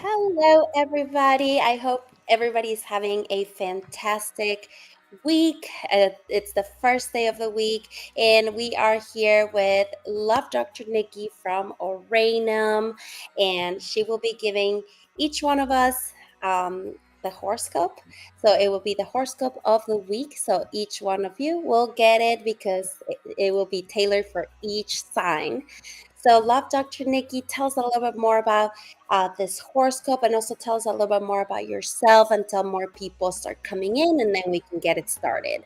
Hello, everybody. I hope everybody's having a fantastic week. It's the first day of the week, and we are here with Love Dr. Nikki from Oranum, and she will be giving each one of us the horoscope. So it will be the horoscope of the week. So each one of you will get it because it will be tailored for each sign. So, Love Dr. Nikki, tell us a little bit more about this horoscope and also tell us a little bit more about yourself until more people start coming in and then we can get it started.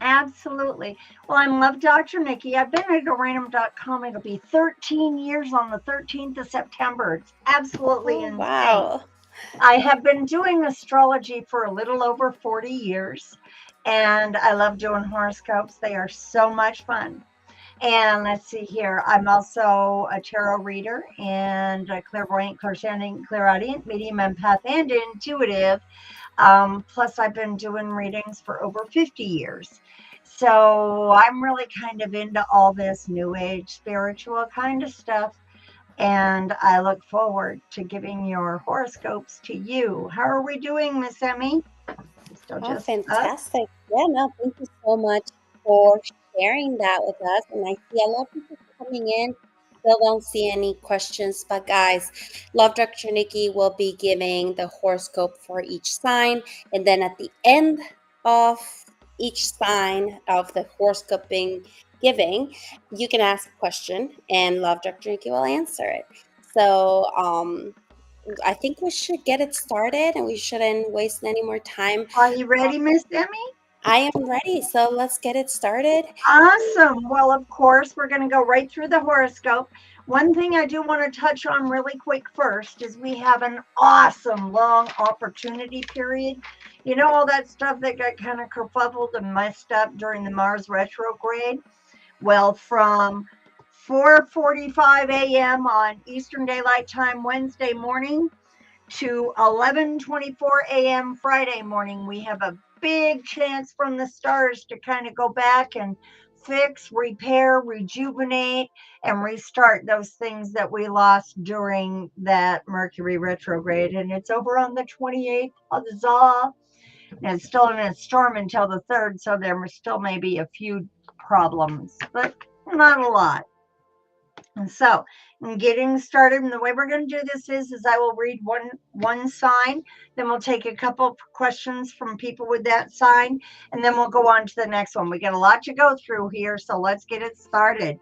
Absolutely. Well, I'm Love Dr. Nikki. I've been at Oranum.com. It'll be 13 years on the 13th of September. It's absolutely Oh, insane. wow. I have been doing astrology for a little over 40 years, and I love doing horoscopes. They are so much fun. And let's see here. I'm also a tarot reader and a clairvoyant, clairsentient, clairaudient, medium, empath, and intuitive. Plus, I've been doing readings for over 50 years. So I'm really kind of into all this new age spiritual kind of stuff. And I look forward to giving your horoscopes to you. How are we doing, Miss Emmy? Still Oh, just us? fantastic. Yeah, no, thank you so much for sharing that with us. And I see a lot of people coming in. Still don't see any questions, but guys, Love Dr. Nikki will be giving the horoscope for each sign. And then at the end of each sign of the horoscope being giving, you can ask a question and Love Dr. Nikki will answer it. So, I think we should get it started and we shouldn't waste any more time. Are you ready, Miss Emmy? I am ready, so let's get it started. Awesome. Well, of course, we're going to go right through the horoscope. One thing I do want to touch on really quick first is we have an awesome long opportunity period. You know, all that stuff that got kind of kerfuffled and messed up during the Mars retrograde? Well, from 4:45 a.m. on Eastern Daylight Time Wednesday morning to 11:24 a.m. Friday morning, we have a big chance from the stars to kind of go back and fix, repair, rejuvenate, and restart those things that we lost during that Mercury retrograde. And it's over on the 28th. Huzzah! And it's still in a storm until the 3rd, so there still may be a few problems, but not a lot. And so, in getting started, and the way we're going to do this is I will read one sign, then we'll take a couple of questions from people with that sign, and then we'll go on to the next one. We got a lot to go through here, so let's get it started.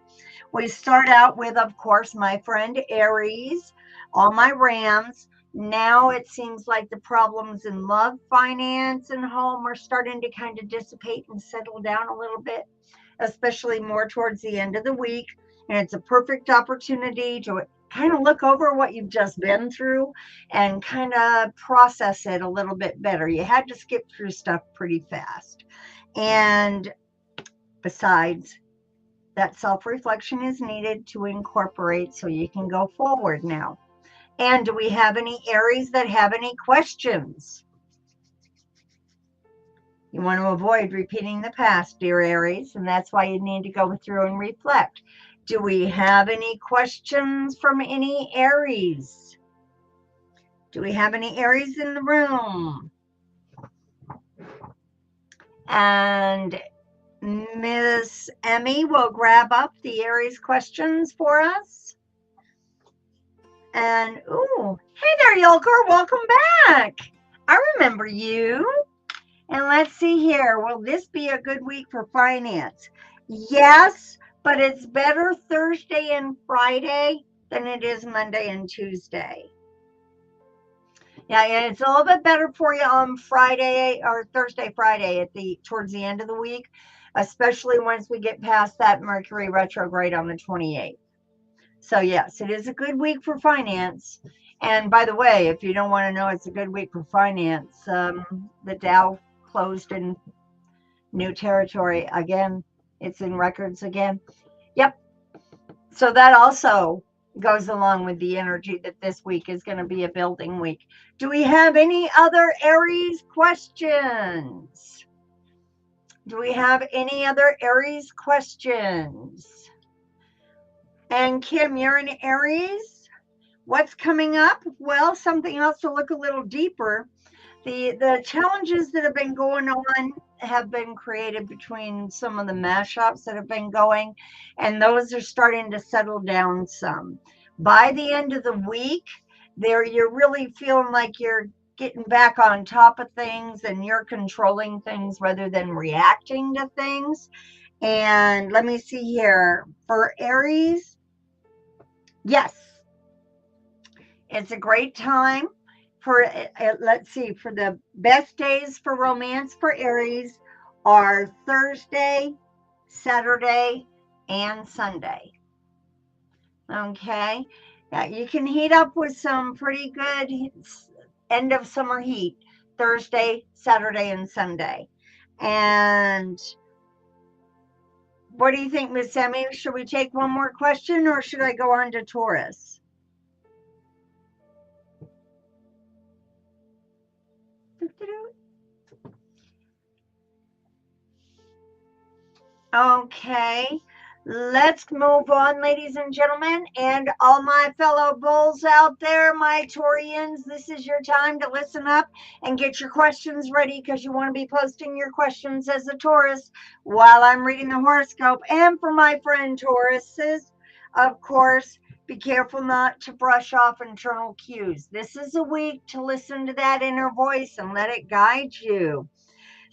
We start out with, of course, my friend Aries, all my Rams. Now it seems like the problems in love, finance, and home are starting to kind of dissipate and settle down a little bit, especially more towards the end of the week. And it's a perfect opportunity to kind of look over what you've just been through and kind of process it a little bit better. You had to skip through stuff pretty fast. And besides, that self reflection is needed to incorporate so you can go forward now. And do we have any Aries that have any questions? You want to avoid repeating the past, dear Aries, and that's why you need to go through and reflect. Do we have any questions from any Aries? Do we have any Aries in the room? And Miss Emmy will grab up the Aries questions for us. And, ooh, hey there, Yulker, welcome back. I remember you. And let's see here. Will this be a good week for finance? Yes, but it's better Thursday and Friday than it is Monday and Tuesday. Yeah, and it's a little bit better for you on Friday or Thursday, Friday towards the end of the week, especially once we get past that Mercury retrograde on the 28th. So yes, it is a good week for finance. And by the way, if you don't want to know it's a good week for finance, the Dow closed in new territory again. It's in records again. Yep. So that also goes along with the energy that this week is going to be a building week. Do we have any other Aries questions? Do we have any other Aries questions? And Kim, you're an Aries? What's coming up? Well, something else to look a little deeper. The challenges that have been going on have been created between some of the mashups that have been going, and those are starting to settle down some. By the end of the week, there you're really feeling like you're getting back on top of things and you're controlling things rather than reacting to things. And let me see here. For Aries, yes, it's a great time for, let's see, for the best days for romance for Aries are Thursday, Saturday, and Sunday. Okay. Yeah, you can heat up with some pretty good end of summer heat Thursday, Saturday, and Sunday. And what do you think, Miss Emmy? Should we take one more question or should I go on to Taurus? Okay, let's move on, ladies and gentlemen, and all my fellow bulls out there, my Taurians. This is your time to listen up and get your questions ready because you want to be posting your questions as a Taurus while I'm reading the horoscope. And for my friend Tauruses, of course, be careful not to brush off internal cues. This is a week to listen to that inner voice and let it guide you.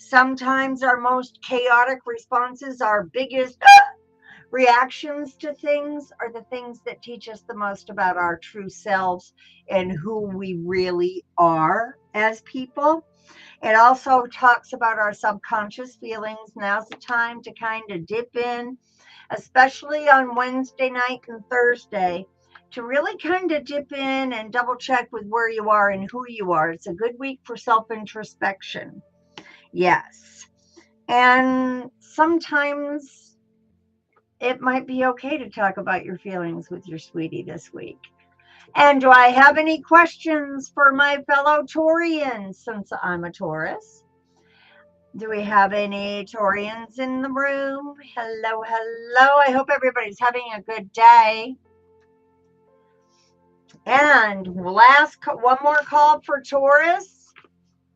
Sometimes our most chaotic responses, our biggest reactions to things, are the things that teach us the most about our true selves and who we really are as people. It also talks about our subconscious feelings. Now's the time to kind of dip in, especially on Wednesday night and Thursday, to really kind of dip in and double check with where you are and who you are. It's a good week for self introspection. Yes. And sometimes it might be okay to talk about your feelings with your sweetie this week. And do I have any questions for my fellow Taurians since I'm a Taurus? Do we have any Taurians in the room? Hello, hello. I hope everybody's having a good day. And one more call for Taurus.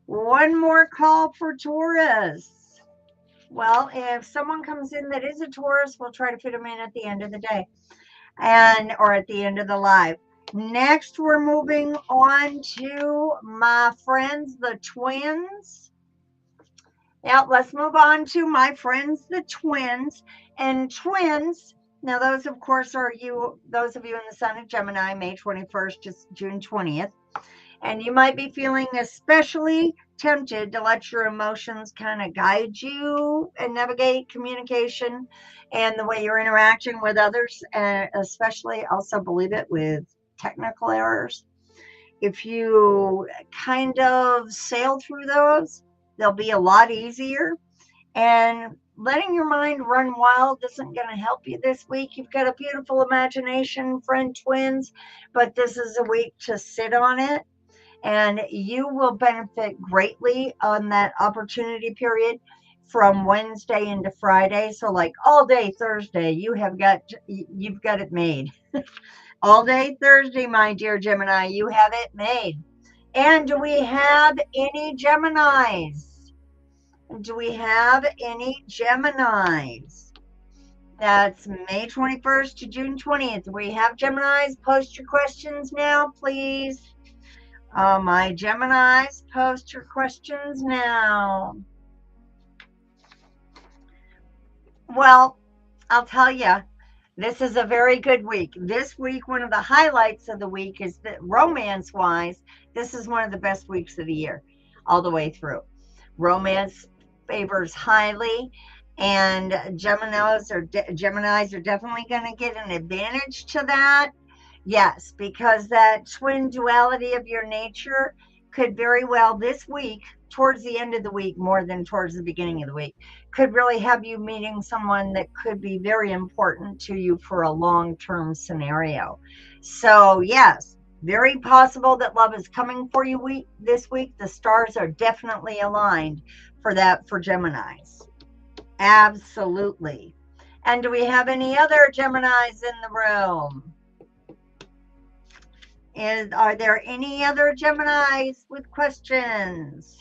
One more call for Taurus. Well, if someone comes in that is a Taurus, we'll try to fit them in at the end of the day and or at the end of the live. Next, we're moving on to my friends, the twins. Now, let's move on to my friends, the twins. And twins, now those, of course, are you, those of you in the sign of Gemini, May 21st to June 20th. And you might be feeling especially tempted to let your emotions kind of guide you and navigate communication and the way you're interacting with others, and especially also, believe it, with technical errors. If you kind of sail through those, they'll be a lot easier. And letting your mind run wild isn't going to help you this week. You've got a beautiful imagination, friend twins, but this is a week to sit on it, and you will benefit greatly on that opportunity period from Wednesday into Friday. So like all day Thursday, you've got it made. All day Thursday, my dear Gemini, you have it made. And do we have any Geminis? Do we have any Geminis? That's May 21st to June 20th. We have Geminis. Post your questions now, please. My Geminis, post your questions now. Well, I'll tell you, this is a very good week. This week, one of the highlights of the week is that romance wise, this is one of the best weeks of the year, all the way through. Romance favors highly, and Geminis are definitely going to get an advantage to that. Yes, because that twin duality of your nature could very well this week, towards the end of the week more than towards the beginning of the week, could really have you meeting someone that could be very important to you for a long-term scenario. So, yes, very possible that love is coming for you this week. The stars are definitely aligned for that for Geminis. Absolutely. And do we have any other Geminis in the room? Are there any other Geminis with questions?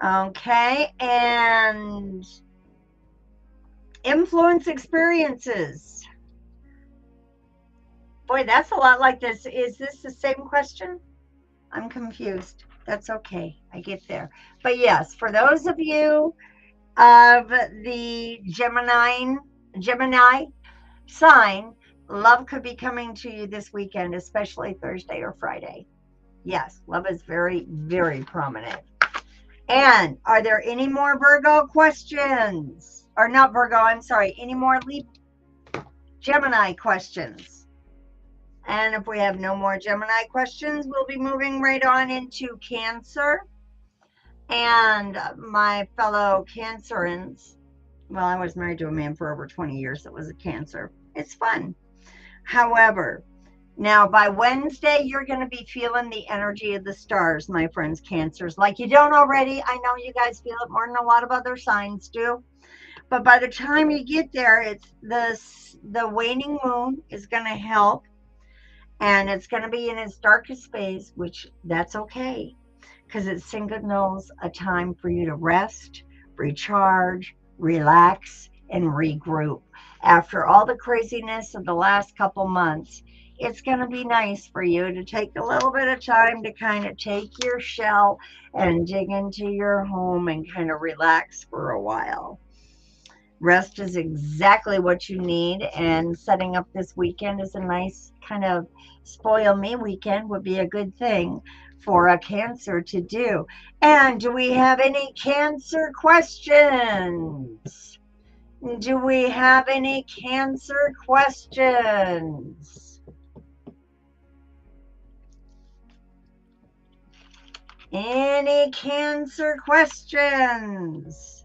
Okay, and influence experiences. Boy, that's a lot like this. Is this the same question? I'm confused. That's okay. I get there. But yes, for those of you of the Gemini sign, love could be coming to you this weekend, especially Thursday or Friday. Yes, love is very, very prominent. And are there any more Virgo questions? Or not Virgo, I'm sorry, any more Gemini questions? And if we have no more Gemini questions, we'll be moving right on into Cancer. And my fellow Cancerans, well, I was married to a man for over 20 years that was a Cancer. It's fun. However, now by Wednesday, you're going to be feeling the energy of the stars, my friends, Cancers. Like you don't already. I know you guys feel it more than a lot of other signs do. But by the time you get there, it's the waning moon is going to help, and it's going to be in its darkest phase, which that's okay because it signals a time for you to rest, recharge, relax, and regroup. After all the craziness of the last couple months, it's going to be nice for you to take a little bit of time to kind of take your shell and dig into your home and kind of relax for a while. Rest is exactly what you need, and setting up this weekend is a nice kind of spoil me weekend would be a good thing for a Cancer to do. And do we have any Cancer questions? Do we have any Cancer questions? Any Cancer questions?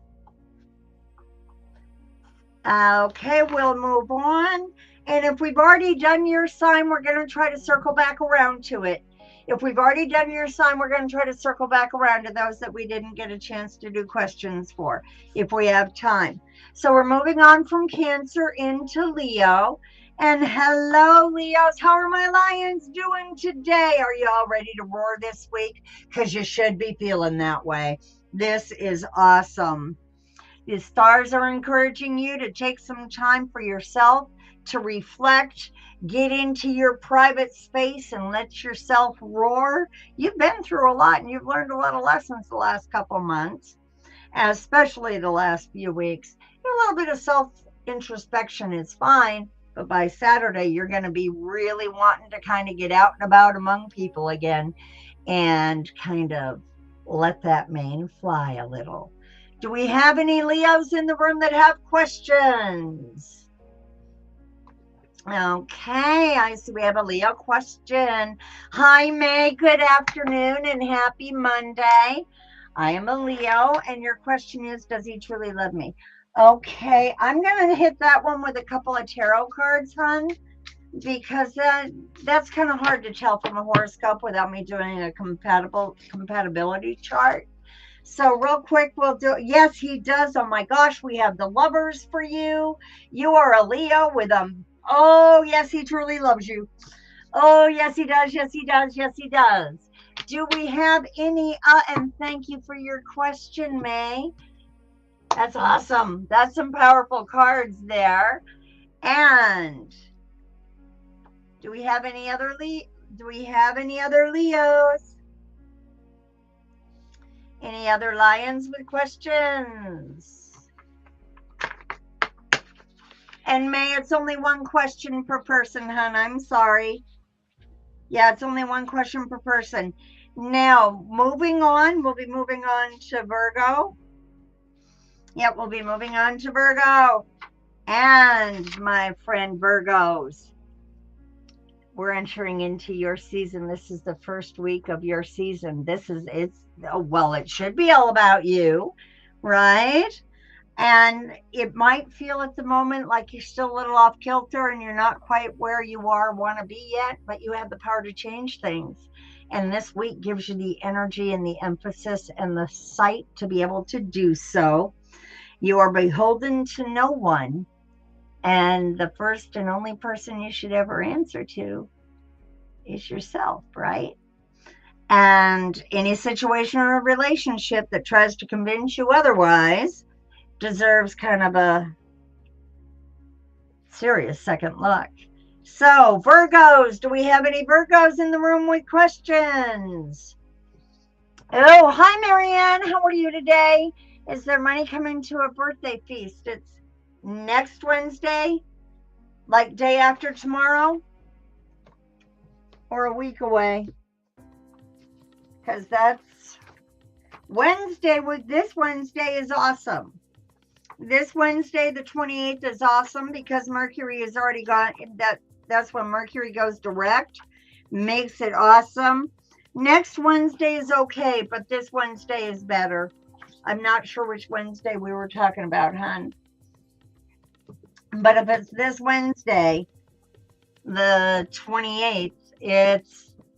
Okay, we'll move on. And if we've already done your sign, we're going to try to circle back around to it. If we've already done your sign, we're going to try to circle back around to those that we didn't get a chance to do questions for, if we have time. So we're moving on from Cancer into Leo. And hello, Leos. How are my lions doing today? Are you all ready to roar this week? Because you should be feeling that way. This is awesome. The stars are encouraging you to take some time for yourself to reflect, get into your private space and let yourself roar. You've been through a lot and you've learned a lot of lessons the last couple months, especially the last few weeks. A little bit of self introspection is fine, but by Saturday, you're going to be really wanting to kind of get out and about among people again and kind of let that mane fly a little. Do we have any Leos in the room that have questions? Okay, I see we have a Leo question. Hi, May. Good afternoon and happy Monday. I am a Leo, and your question is, does he truly love me? Okay, I'm going to hit that one with a couple of tarot cards, hon, because that's kind of hard to tell from a horoscope without me doing a compatibility chart. So real quick, we'll do. Yes, he does. Oh my gosh, we have the lovers for you. You are a Leo with a. Oh yes, he truly loves you. Oh yes, he does. Yes, he does. Yes, he does. Do we have any? And thank you for your question, May. That's awesome. That's some powerful cards there. And do we have any other Do we have any other Leos? Any other lions with questions? And May, it's only one question per person, hon. I'm sorry. Yeah, it's only one question per person. Now, moving on, we'll be moving on to Virgo. Yep, we'll be moving on to Virgo. And my friend Virgos, we're entering into your season. This is the first week of your season. Well, it should be all about you, right? And it might feel at the moment like you're still a little off kilter and you're not quite where you want to be yet, but you have the power to change things. And this week gives you the energy and the emphasis and the sight to be able to do so. You are beholden to no one, And the first and only person you should ever answer to is yourself, right? And any situation or relationship that tries to convince you otherwise deserves kind of a serious second look. So, Virgos, do we have any Virgos in the room with questions? Oh, hi, Marianne. How are you today? Is there money coming to a birthday feast? It's next Wednesday, like day after tomorrow, or a week away? Because that's Wednesday. This Wednesday is awesome. This Wednesday, the 28th, is awesome because Mercury has already got that. That's when Mercury goes direct, makes it awesome. Next Wednesday is okay, but this Wednesday is better. I'm not sure which Wednesday we were talking about, hon. But if it's this Wednesday, the 28th,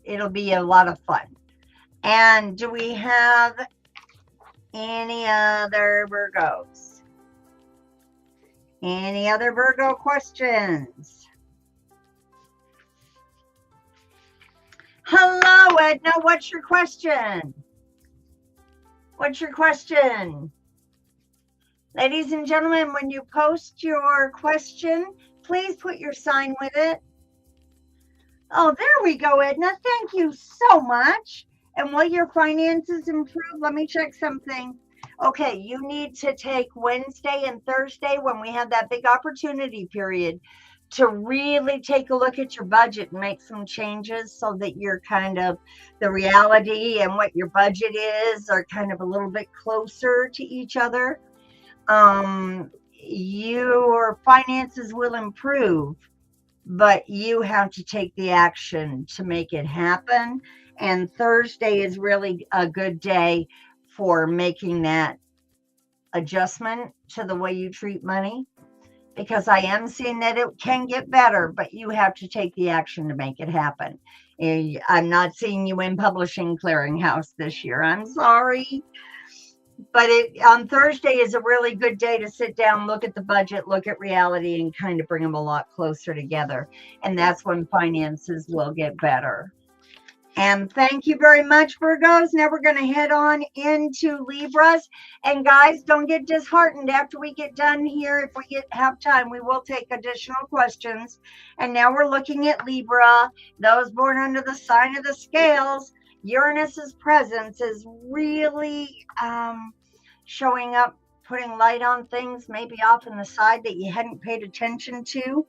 it'll be a lot of fun. And do we have any other Virgos? Any other Virgo questions? Hello, Edna. What's your question? What's your question? Ladies and gentlemen, when you post your question, please put your sign with it. Oh, there we go, Edna. Thank you so much. And will your finances improve? Let me check something. Okay, you need to take Wednesday and Thursday when we have that big opportunity period to really take a look at your budget and make some changes so that you're kind of the reality and what your budget is are kind of a little bit closer to each other. Your finances will improve, but you have to take the action to make it happen. And Thursday is really a good day for making that adjustment to the way you treat money, because I am seeing that it can get better, but you have to take the action to make it happen. I'm not seeing you in Publishing Clearinghouse this year. I'm sorry. But on Thursday is a really good day to sit down, look at the budget, look at reality, and kind of bring them a lot closer together. And that's when finances will get better. And thank you very much, Virgos. Now we're going to head on into Libras. And guys, don't get disheartened after we get done here. If we have time, we will take additional questions. And now we're looking at Libra, those born under the sign of the scales. Uranus's presence is really showing up, putting light on things maybe off in the side that you hadn't paid attention to.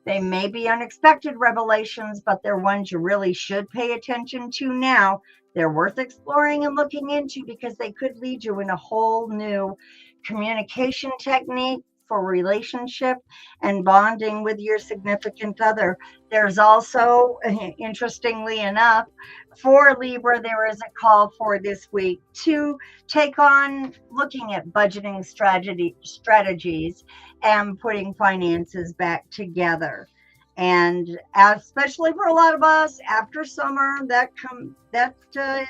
They may be unexpected revelations, but they're ones you really should pay attention to now. They're worth exploring and looking into because they could lead you in a whole new communication technique for relationship and bonding with your significant other. There's also, interestingly enough, for Libra, there is a call for this week to take on looking at budgeting strategies and putting finances back together. And especially for a lot of us after summer, that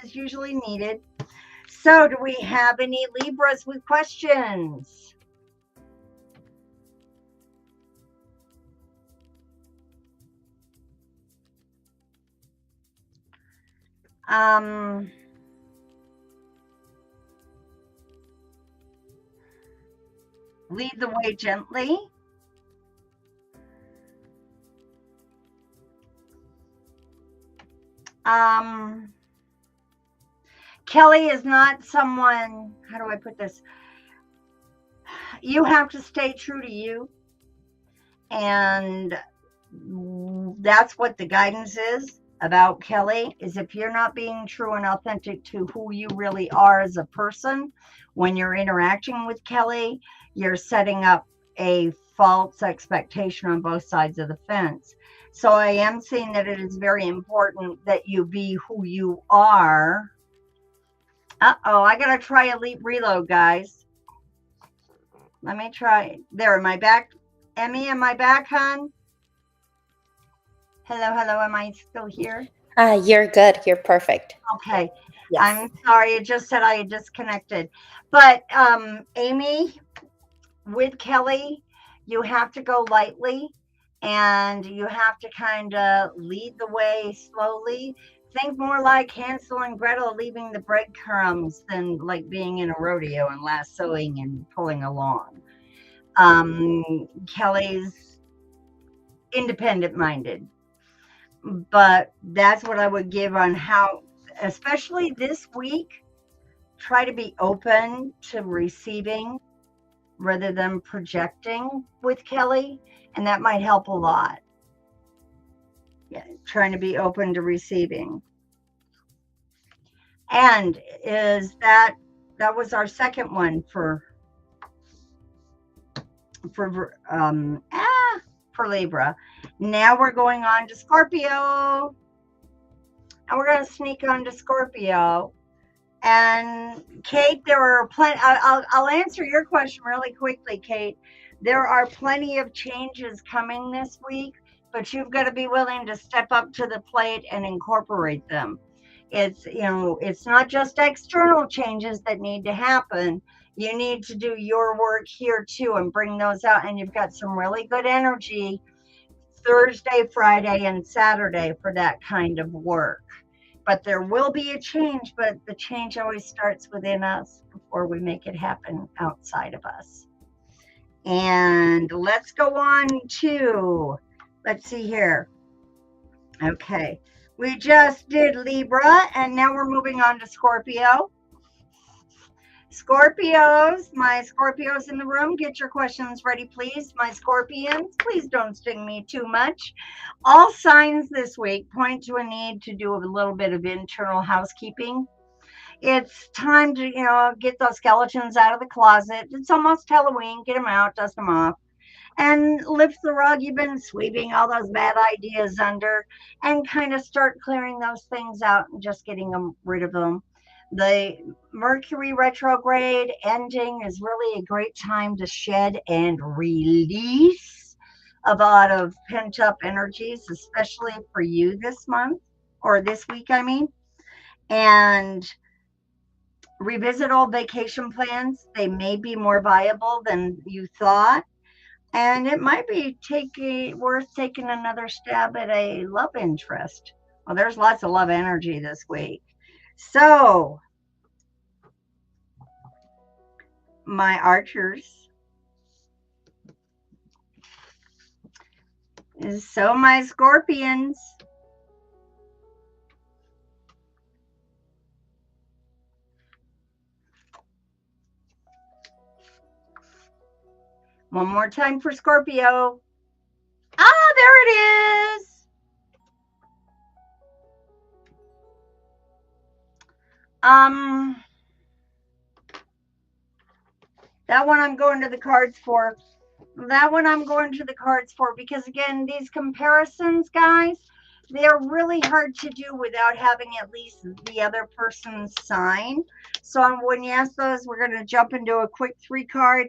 is usually needed. So do we have any Libras with questions? Lead the way gently. Kelly is not someone, how do I put this? You have to stay true to you. And that's what the guidance is about Kelly, is if you're not being true and authentic to who you really are as a person, when you're interacting with Kelly, you're setting up a false expectation on both sides of the fence. So I am seeing that it is very important that you be who you are. Uh-oh, I gotta try Elite Reload, guys. Let me try. There, am I back? Emmy, am I back, hon? Hello, am I still here? You're good. You're perfect. Okay. Yes. I'm sorry, it just said I had disconnected. But Amy, with Kelly, you have to go lightly and you have to kind of lead the way slowly. Think more like Hansel and Gretel leaving the breadcrumbs than like being in a rodeo and lassoing and pulling along. Kelly's independent minded, but that's what I would give on how, especially this week, try to be open to receiving rather than projecting with Kelly, and that might help a lot. Yeah, trying to be open to receiving. And is that was our second one for Libra. Now we're going on to Scorpio, and we're going to sneak on to Scorpio. And Kate, there are plenty. I'll answer your question really quickly, Kate. There are plenty of changes coming this week, but you've got to be willing to step up to the plate and incorporate them. It's not just external changes that need to happen. You need to do your work here too and bring those out. And you've got some really good energy Thursday, Friday, and Saturday for that kind of work. But there will be a change, but the change always starts within us before we make it happen outside of us. And let's go on to, let's see here. Okay, we just did Libra, and now we're moving on to Scorpio. Scorpios, my Scorpios in the room, get your questions ready, please. My Scorpions, please don't sting me too much. All signs this week point to a need to do a little bit of internal housekeeping. It's time to, get those skeletons out of the closet. It's almost Halloween. Get them out, dust them off, and lift the rug you've been sweeping all those bad ideas under, and kind of start clearing those things out and just getting them rid of them. The Mercury retrograde ending is really a great time to shed and release a lot of pent up energies, especially for you this month or this week, I mean, and revisit old vacation plans. They may be more viable than you thought, and it might be worth taking another stab at a love interest. Well, there's lots of love energy this week. So, my archers, so my scorpions, one more time for Scorpio. Ah, there it is. That one I'm going to the cards for. That one I'm going to the cards for because, again, these comparisons, guys, they're really hard to do without having at least the other person's sign. So when you ask those, we're going to jump into a quick 3 card.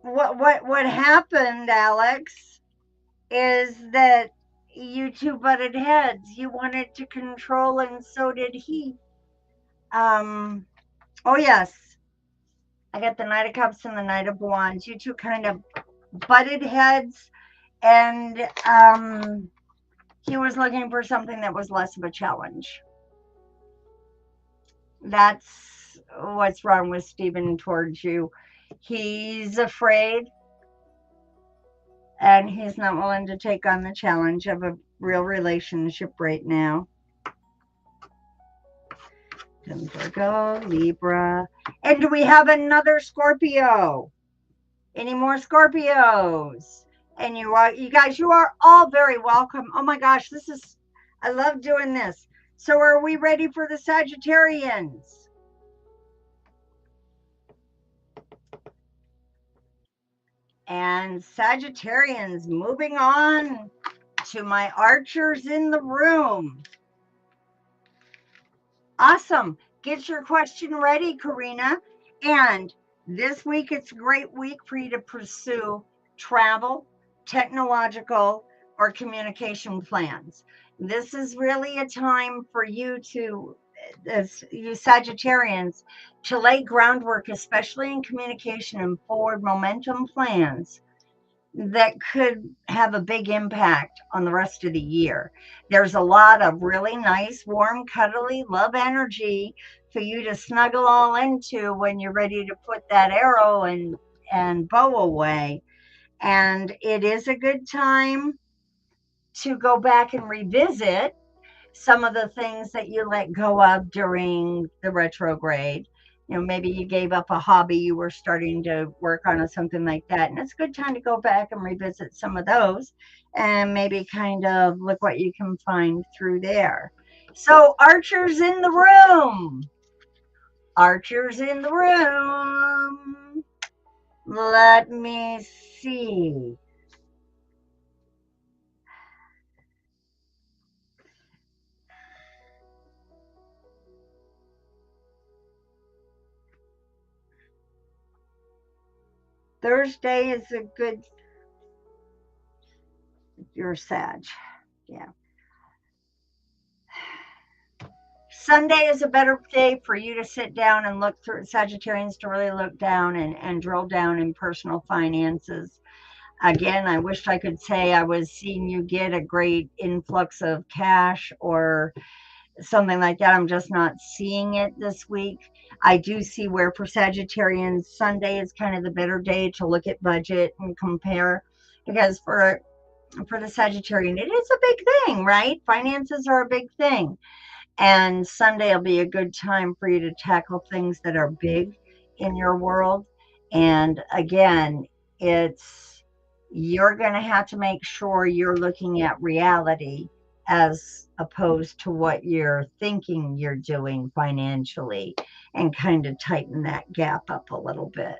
What happened, Alex, is that you two butted heads. You wanted to control, and so did he. Oh yes, I got the Knight of Cups and the Knight of Wands. You two kind of butted heads, and he was looking for something that was less of a challenge. That's what's wrong with Stephen towards you. He's afraid, and he's not willing to take on the challenge of a real relationship right now. Virgo, Libra. And do we have another Scorpio? Any more Scorpios? And you guys, you are all very welcome. Oh my gosh, I love doing this. So are we ready for the Sagittarians? And Sagittarians, moving on to my archers in the room. Awesome. Get your question ready, Karina. And this week, it's a great week for you to pursue travel, technological, or communication plans. This is really a time for you to as you Sagittarians, to lay groundwork, especially in communication and forward momentum plans that could have a big impact on the rest of the year. There's a lot of really nice, warm, cuddly love energy for you to snuggle all into when you're ready to put that arrow and bow away. And it is a good time to go back and revisit some of the things that you let go of during the retrograde. You know, maybe you gave up a hobby you were starting to work on or something like that. And it's a good time to go back and revisit some of those and maybe kind of look what you can find through there. So, archers in the room. Archers in the room. Let me see. Thursday is a good, you're Sag. Yeah. Sunday is a better day for you to sit down and look through Sagittarians to really look down and drill down in personal finances. Again, I wish I could say I was seeing you get a great influx of cash or something like that. I'm just not seeing it this week. I do see where for Sagittarians, Sunday is kind of the better day to look at budget and compare because for the Sagittarian, it is a big thing, right? Finances are a big thing. And Sunday will be a good time for you to tackle things that are big in your world. And again, it's you're going to have to make sure you're looking at reality as opposed to what you're thinking you're doing financially and kind of tighten that gap up a little bit.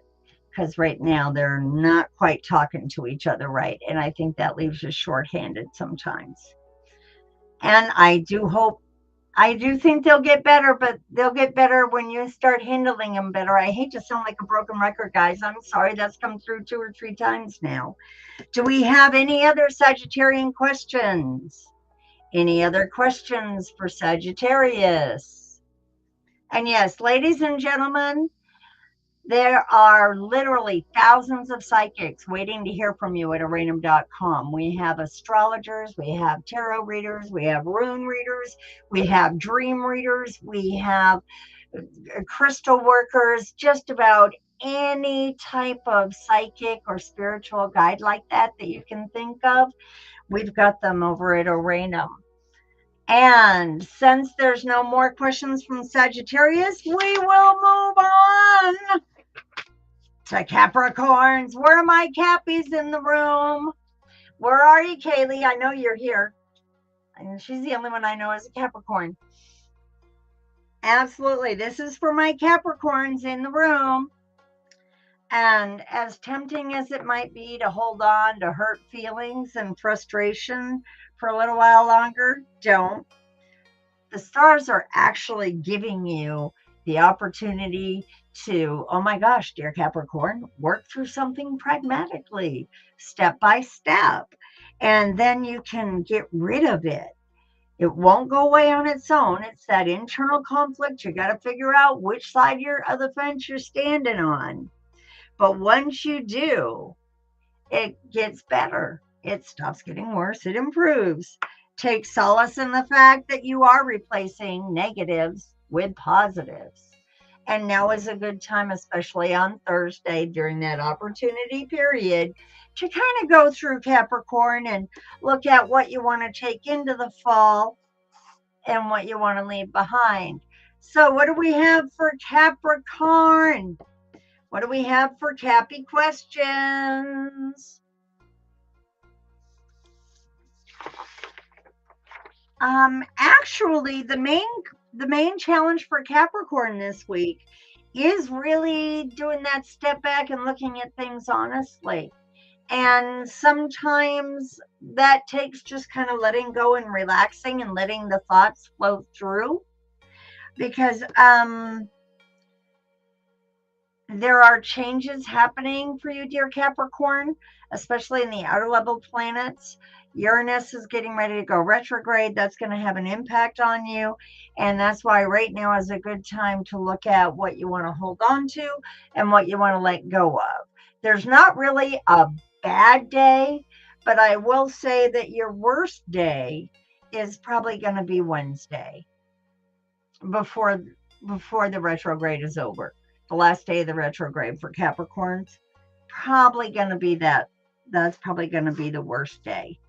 Because right now they're not quite talking to each other right. And I think that leaves you shorthanded sometimes. And I do think they'll get better, but they'll get better when you start handling them better. I hate to sound like a broken record, guys. I'm sorry that's come through 2 or 3 times now. Do we have any other Sagittarian questions? Any other questions for Sagittarius? And yes, ladies and gentlemen, there are literally thousands of psychics waiting to hear from you at Oranum.com. We have astrologers, we have tarot readers, we have rune readers, we have dream readers, we have crystal workers, just about any type of psychic or spiritual guide like that you can think of. We've got them over at Oranum. And since there's no more questions from Sagittarius, we will move on to Capricorns. Where are my Cappies in the room? Where are you, Kaylee? I know you're here. And she's the only one I know as a Capricorn. Absolutely. This is for my Capricorns in the room. And as tempting as it might be to hold on to hurt feelings and frustration for a little while longer, don't. The stars are actually giving you the opportunity to, oh my gosh, dear Capricorn, work through something pragmatically, step by step, and then you can get rid of it. It won't go away on its own. It's that internal conflict. You got to figure out which side of the fence you're standing on. But once you do, it gets better. It stops getting worse. It improves. Take solace in the fact that you are replacing negatives with positives. And now is a good time, especially on Thursday during that opportunity period, to kind of go through Capricorn and look at what you want to take into the fall and what you want to leave behind. So, what do we have for Capricorn? What do we have for Cappy questions? Actually, the main challenge for Capricorn this week is really doing that step back and looking at things honestly. And sometimes that takes just kind of letting go and relaxing and letting the thoughts flow through. Because There are changes happening for you, dear Capricorn, especially in the outer level planets. Uranus is getting ready to go retrograde. That's going to have an impact on you. And that's why right now is a good time to look at what you want to hold on to and what you want to let go of. There's not really a bad day, but I will say that your worst day is probably going to be Wednesday before before the retrograde is over. The last day of the retrograde for Capricorns, probably going to be that. That's probably going to be the worst day.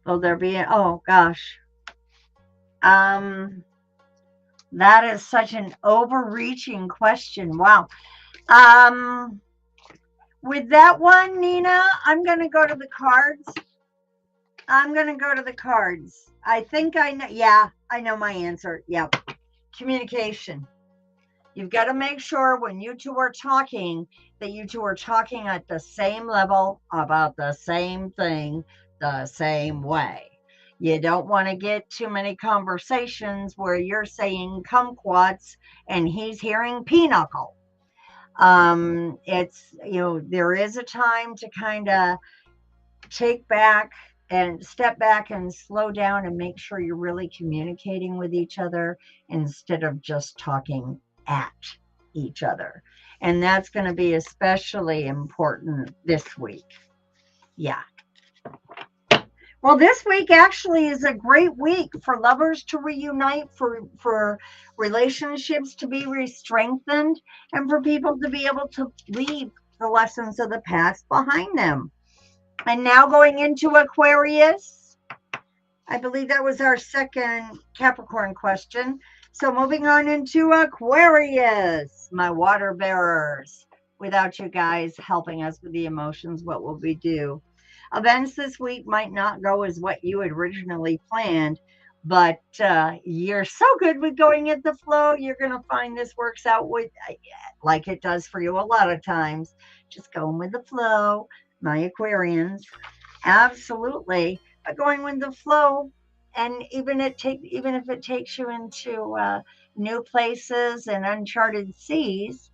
Will there be? Oh gosh, um, that is such an overreaching question. Wow. Um, with that one, Nina, I'm going to go to the cards. I'm going to go to the cards. I think I know. Yeah, I know my answer. Yep. Communication. You've got to make sure when you two are talking that you two are talking at the same level about the same thing the same way. You don't want to get too many conversations where you're saying kumquats and he's hearing pinochle. It's, there is a time to kind of take back and step back and slow down and make sure you're really communicating with each other instead of just talking at each other. And that's going to be especially important this week. Yeah. Well, this week actually is a great week for lovers to reunite, for relationships to be strengthened, and for people to be able to leave the lessons of the past behind them. And now going into Aquarius, I believe that was our second Capricorn question. So moving on into Aquarius, my water bearers. Without you guys helping us with the emotions, what will we do? Events this week might not go as what you had originally planned, but you're so good with going at the flow. You're going to find this works out with, like it does for you a lot of times, just going with the flow, my Aquarians. Absolutely. But going with the flow, and even if it takes you into new places and uncharted seas,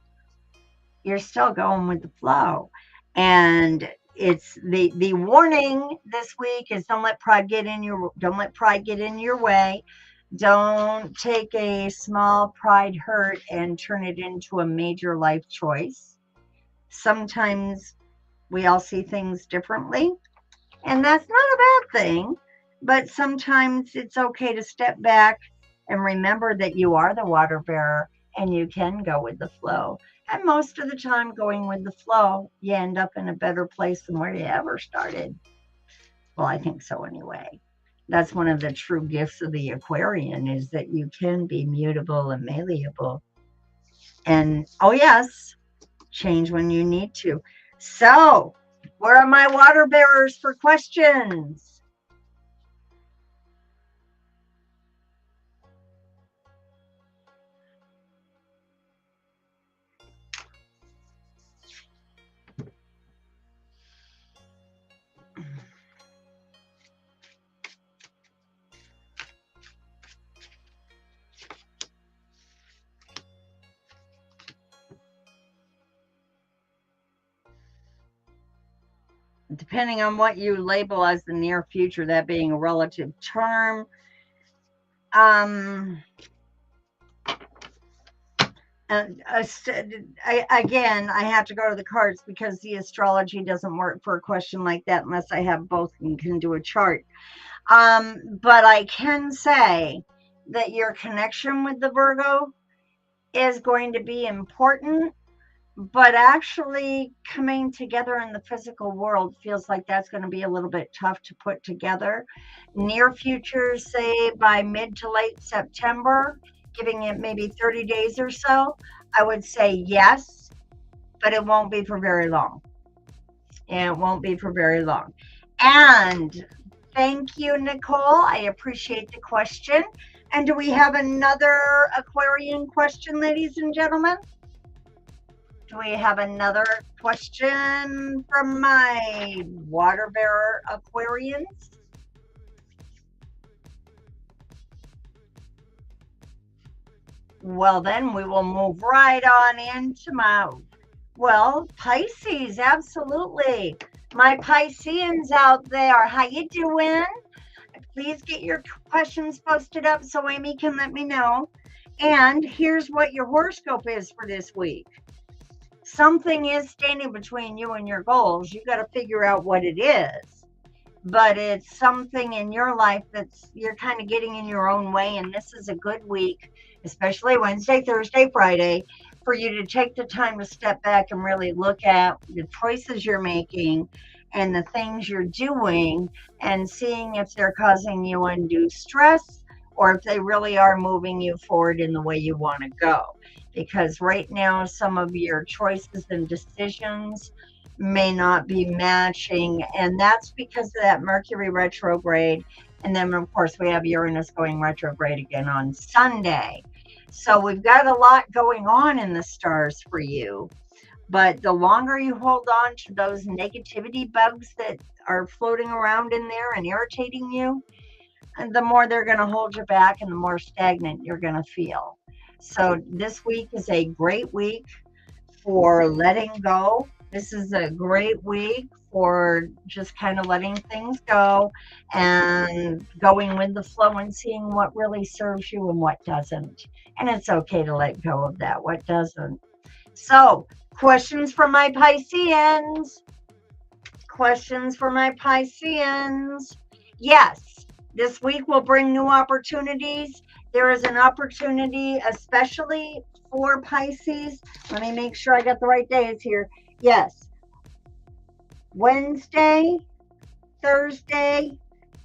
you're still going with the flow. And it's the warning this week is don't let pride get in your way. Don't take a small pride hurt and turn it into a major life choice. Sometimes we all see things differently, and that's not a bad thing, but sometimes it's okay to step back and remember that you are the water bearer and you can go with the flow. And most of the time, going with the flow, you end up in a better place than where you ever started. Well, I think so anyway. That's one of the true gifts of the Aquarian is that you can be mutable and malleable. And oh, yes, change when you need to. So, where are my water bearers for questions? Depending on what you label as the near future, that being a relative term. Um, and again, I have to go to the cards because the astrology doesn't work for a question like that unless I have both and can do a chart. But I can say that your connection with the Virgo is going to be important, but actually coming together in the physical world feels like that's going to be a little bit tough to put together. Near future, say by mid to late September, giving it maybe 30 days or so, I would say yes, but it won't be for very long. And it won't be for very long. And thank you, Nicole. I appreciate the question. And do we have another Aquarian question, ladies and gentlemen? Do we have another question from my water bearer Aquarians? Well, then we will move right on into Pisces, absolutely. My Pisceans out there, how you doing? Please get your questions posted up so Amy can let me know. And here's what your horoscope is for this week. Something is standing between you and your goals. You got to figure out what it is. But it's something in your life that's you're kind of getting in your own way. And this is a good week, especially Wednesday, Thursday, Friday, for you to take the time to step back and really look at the choices you're making and the things you're doing and seeing if they're causing you undue stress or if they really are moving you forward in the way you want to go. Because right now, some of your choices and decisions may not be matching, and that's because of that Mercury retrograde. And then, of course, we have Uranus going retrograde again on Sunday. So we've got a lot going on in the stars for you. But the longer you hold on to those negativity bugs that are floating around in there and irritating you, and the more they're going to hold you back and the more stagnant you're going to feel. So this week is a great week for letting go. This is a great week for just kind of letting things go and going with the flow and seeing what really serves you and what doesn't. And it's okay to let go of that, what doesn't. So, questions for my Pisceans. Questions for my Pisceans. Yes, this week will bring new opportunities. There is an opportunity, especially for Pisces. Let me make sure I got the right days here. Yes, Wednesday, Thursday,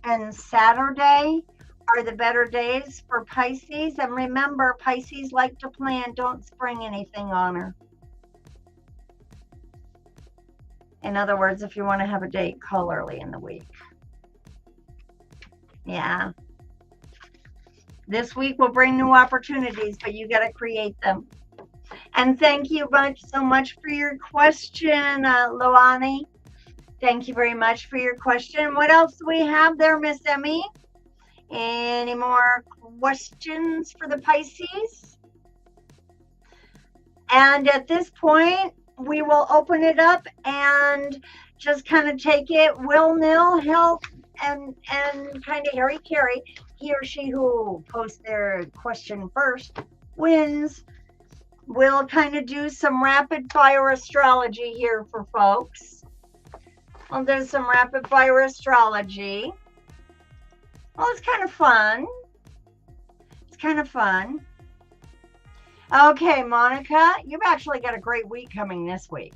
and Saturday are the better days for Pisces. And remember, Pisces like to plan. Don't spring anything on her. In other words, if you want to have a date, call early in the week. Yeah. This week will bring new opportunities, but you got to create them. And thank you so much for your question, Loani. Thank you very much for your question. What else do we have there, Miss Emmy? Any more questions for the Pisces? And at this point, we will open it up and just kind of take it will-nil, help, and kind of Harry Carey. He or she who posts their question first wins. We'll kind of do some rapid fire astrology here for folks. We'll do some rapid fire astrology. Well, it's kind of fun. It's kind of fun. Okay, Monica, you've actually got a great week coming this week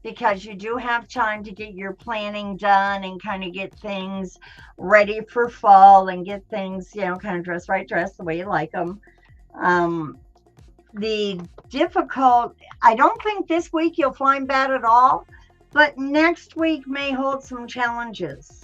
because you do have time to get your planning done and kind of get things ready for fall and get things, kind of dress the way you like them. I don't think this week you'll find bad at all, but next week may hold some challenges.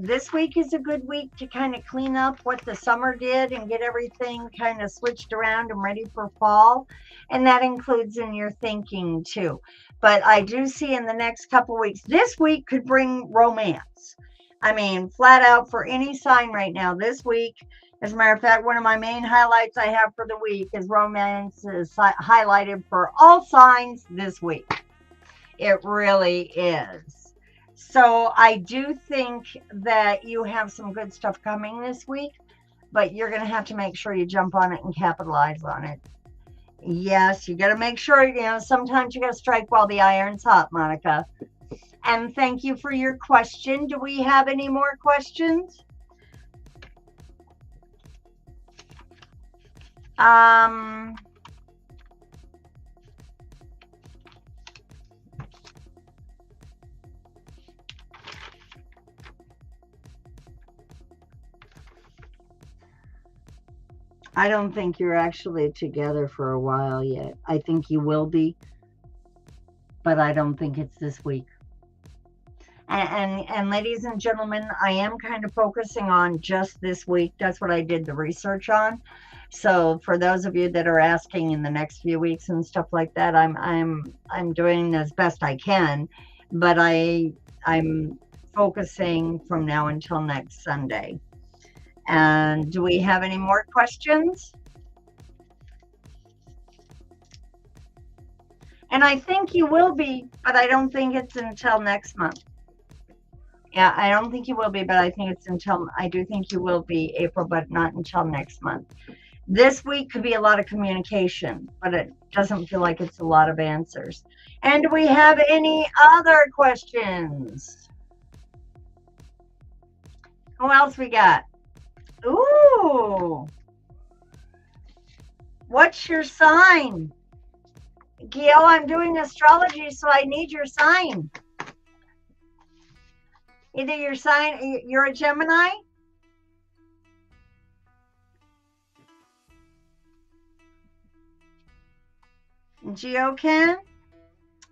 This week is a good week to kind of clean up what the summer did and get everything kind of switched around and ready for fall. And that includes in your thinking too. But I do see in the next couple of weeks, this week could bring romance. I mean, flat out for any sign right now this week. As a matter of fact, one of my main highlights I have for the week is romance is highlighted for all signs this week. It really is. So I do think that you have some good stuff coming this week, but you're going to have to make sure you jump on it and capitalize on it. Yes, you got to make sure, sometimes you got to strike while the iron's hot, Monica. And thank you for your question. Do we have any more questions? I don't think you're actually together for a while yet. I think you will be, but I don't think it's this week. And ladies and gentlemen, I am kind of focusing on just this week. That's what I did the research on. So for those of you that are asking in the next few weeks and stuff like that, I'm doing as best I can, but I'm focusing from now until next Sunday. And do we have any more questions? And I think you will be, but I don't think it's until next month. Yeah, I don't think you will be, but I do think you will be April, but not until next month. This week could be a lot of communication, but it doesn't feel like it's a lot of answers. And do we have any other questions? Who else we got? Ooh, what's your sign? Gail, I'm doing astrology, so I need your sign. Either your sign, you're a Gemini? Geocan?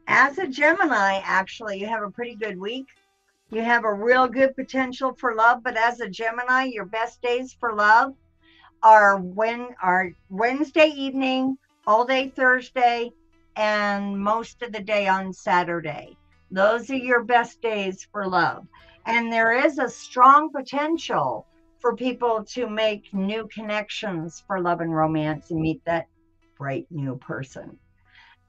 As a Gemini, actually, you have a pretty good week. You have a real good potential for love, but as a Gemini, your best days for love are Wednesday evening, all day Thursday, and most of the day on Saturday. Those are your best days for love. And there is a strong potential for people to make new connections for love and romance and meet that bright new person.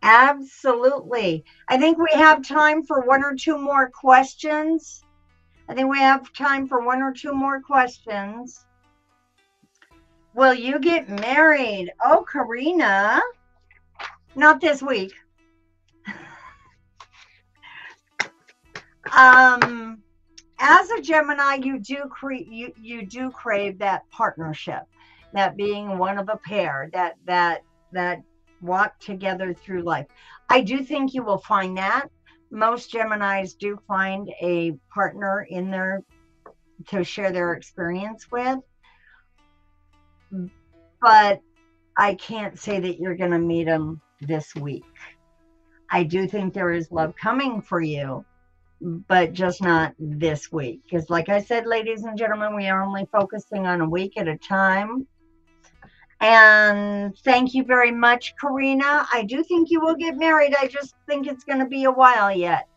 Absolutely. I think we have time for one or two more questions. I think we have time for one or two more questions. Will you get married? Oh, Karina. Not this week. As a Gemini, you do crave that partnership, that being one of a pair, that walk together through life. I do think you will find that. Most Geminis do find a partner in there to share their experience with, but I can't say that you're going to meet them this week. I do think there is love coming for you, but just not this week. Because, like I said, ladies and gentlemen, we are only focusing on a week at a time. And thank you very much, Karina. I do think you will get married. I just think it's going to be a while yet.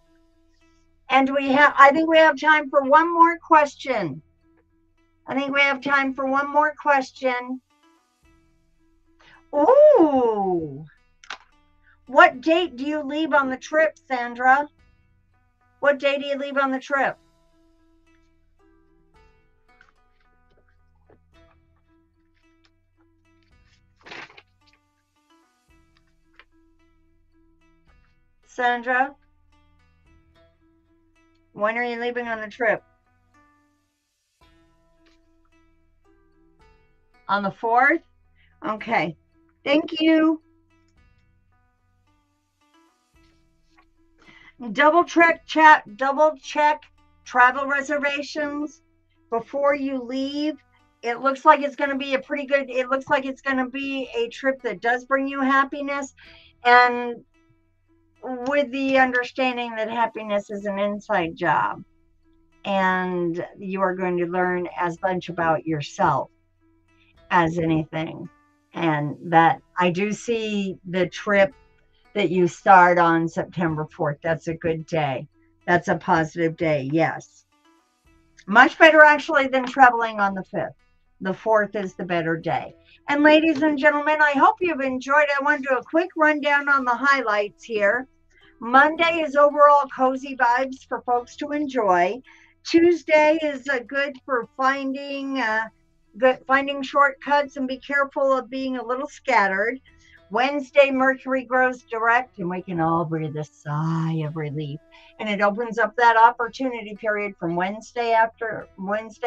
And I think we have time for one more question. I think we have time for one more question. Ooh. What date do you leave on the trip, Sandra? What day do you leave on the trip? Sandra, when are you leaving on the trip? On the 4th? Okay. Thank you. Double check travel reservations before you leave. It looks like it's going to be it looks like it's going to be a trip that does bring you happiness, and with the understanding that happiness is an inside job, and you are going to learn as much about yourself as anything. And that I do see the trip that you start on September 4th. That's a good day. That's a positive day. Yes. Much better actually than traveling on the 5th. The 4th is the better day. And ladies and gentlemen, I hope you've enjoyed. I want to do a quick rundown on the highlights here. Monday is overall cozy vibes for folks to enjoy. Tuesday is good for finding shortcuts and be careful of being a little scattered. Wednesday, Mercury grows direct, and we can all breathe a sigh of relief. And it opens up that opportunity period from Wednesday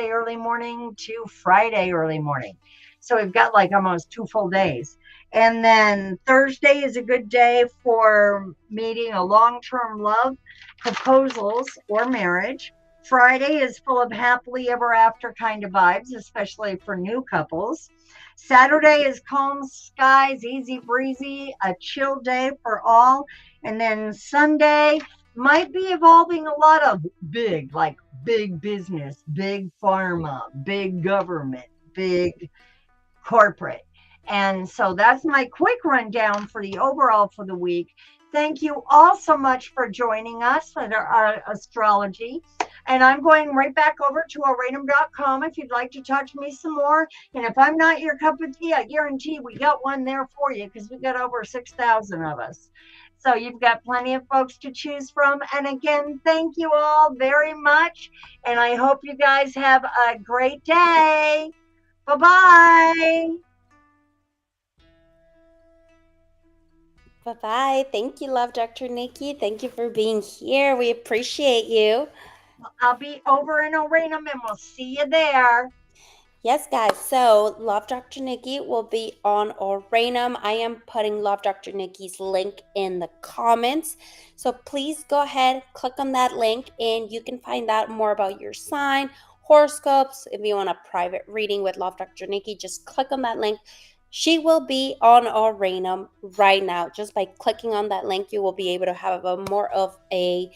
early morning to Friday early morning. So we've got like almost 2 full days. And then Thursday is a good day for meeting a long-term love, proposals, or marriage. Friday is full of happily ever after kind of vibes, especially for new couples. Saturday is calm skies, easy breezy, a chill day for all. And then Sunday might be involving a lot of like big business, big pharma, big government, big corporate. And so that's my quick rundown for the overall for the week. Thank you all so much for joining us for our astrology. And I'm going right back over to Oranum.com if you'd like to talk to me some more. And if I'm not your cup of tea, I guarantee we got one there for you because we got over 6,000 of us. So you've got plenty of folks to choose from. And again, thank you all very much. And I hope you guys have a great day. Bye bye. Bye bye. Thank you, Love Dr. Nikki. Thank you for being here. We appreciate you. I'll be over in Oranum and we'll see you there. Yes, guys. So, Love Dr. Nikki will be on Oranum. I am putting Love Dr. Nikki's link in the comments. So, please go ahead, click on that link, and you can find out more about your sign, horoscopes. If you want a private reading with Love Dr. Nikki, just click on that link. She will be on Oranum right now. Just by clicking on that link, you will be able to have a more of a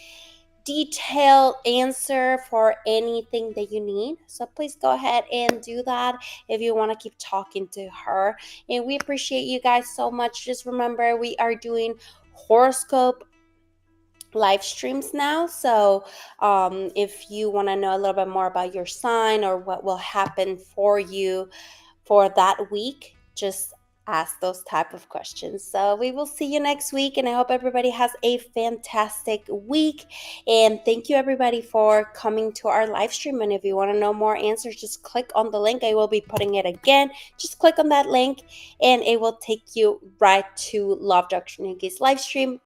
detailed answer for anything that you need. So please go ahead and do that if you want to keep talking to her. And we appreciate you guys so much. Just remember, we are doing horoscope live streams now. So if you want to know a little bit more about your sign or what will happen for you for that week, just ask those type of questions. So we will see you next week, and I hope everybody has a fantastic week. And thank you everybody for coming to our live stream. And if you want to know more answers, just click on the link. I will be putting it again. Just click on that link and it will take you right to Love Dr. Nikki's live stream.